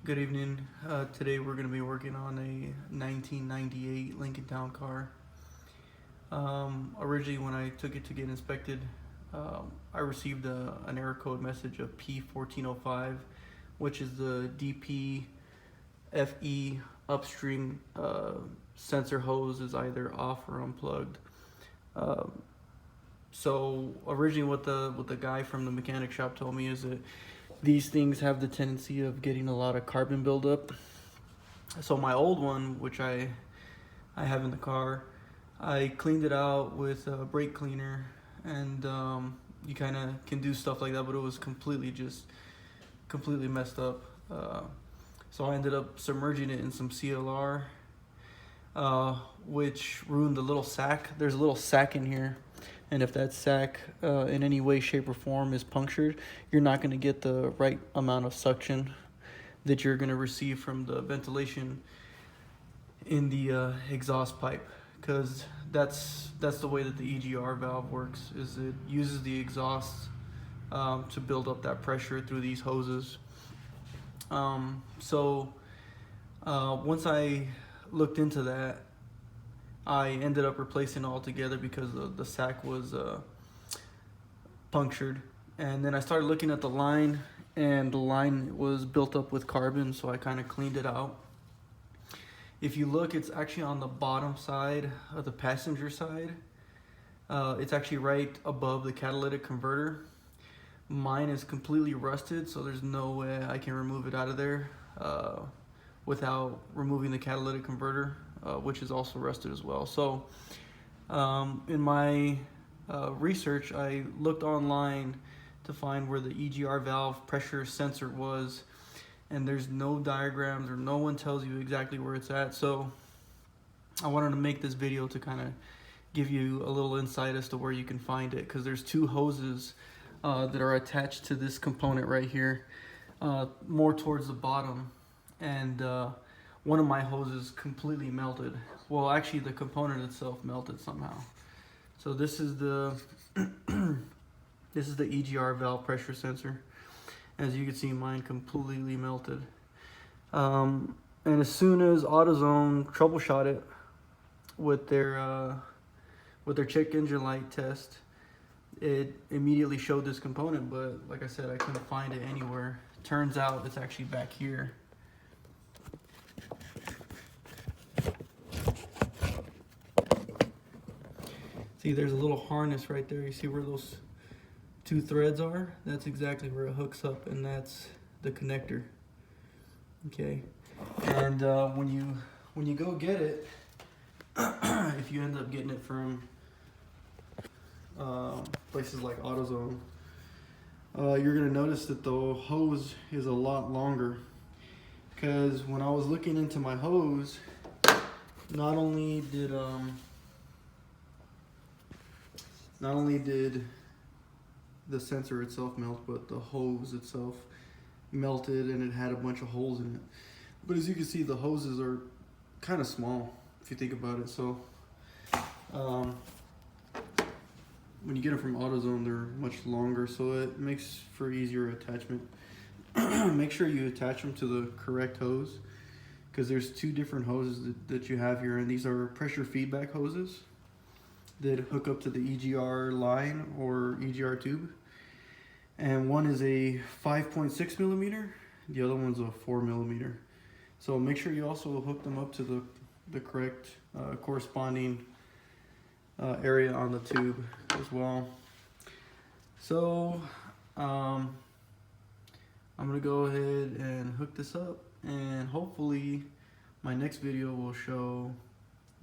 Good evening. Today we're going to be working on a 1998 Lincoln Towncar. Originally when I took it to get inspected, I received an error code message of P1405, which is the DPFE Upstream sensor hose is either off or unplugged. So originally what the guy from the mechanic shop told me is that these things have the tendency of getting a lot of carbon buildup. So my old one, which I have in the car, I cleaned it out with a brake cleaner, and you kind of can do stuff like that, but it was completely messed up. So I ended up submerging it in some CLR, which ruined the little sack. There's a little sack in here, and if that sack in any way, shape, or form is punctured, you're not going to get the right amount of suction that you're going to receive from the ventilation in the exhaust pipe, because that's the way that the EGR valve works. Is it uses the exhaust to build up that pressure through these hoses. So once I looked into that, I ended up replacing it altogether because the sack was punctured. And then I started looking at the line, and the line was built up with carbon, so I kind of cleaned it out. If you look, it's actually on the bottom side of the passenger side. It's actually right above the catalytic converter. Mine is completely rusted, so there's no way I can remove it out of there without removing the catalytic converter, which is also rusted as well. So in my research, I looked online to find where the EGR valve pressure sensor was, and there's no diagrams, or no one tells you exactly where it's at. So I wanted to make this video to kind of give you a little insight as to where you can find it, because there's two hoses that are attached to this component right here, more towards the bottom, and one of my hoses completely melted. Well, actually the component itself melted somehow. So this is the this is the EGR valve pressure sensor. As you can see, mine completely melted. And as soon as AutoZone troubleshot it with their check engine light test, it immediately showed this component, but like I said, I couldn't find it anywhere. Turns out it's actually back here. See, there's a little harness right there. You see where those two threads are? That's exactly where it hooks up, and that's the connector. Okay, and when you go get it, if you end up getting it from places like AutoZone, you're gonna notice that the hose is a lot longer, because when I was looking into my hose, not only did the sensor itself melt, but the hose itself melted, and it had a bunch of holes in it. But as you can see, the hoses are kind of small if you think about it. So when you get them from AutoZone, they're much longer, so it makes for easier attachment. Make sure you attach them to the correct hose, because there's two different hoses that you have here, and these are pressure feedback hoses that hook up to the EGR line or EGR tube. And one is a 5.6 millimeter, the other one's a 4 millimeter. So make sure you also hook them up to the correct corresponding area on the tube as well. So I'm gonna go ahead and hook this up, and hopefully my next video will show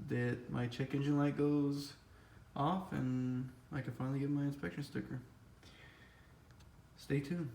that my check engine light goes off and I can finally get my inspection sticker. Stay tuned.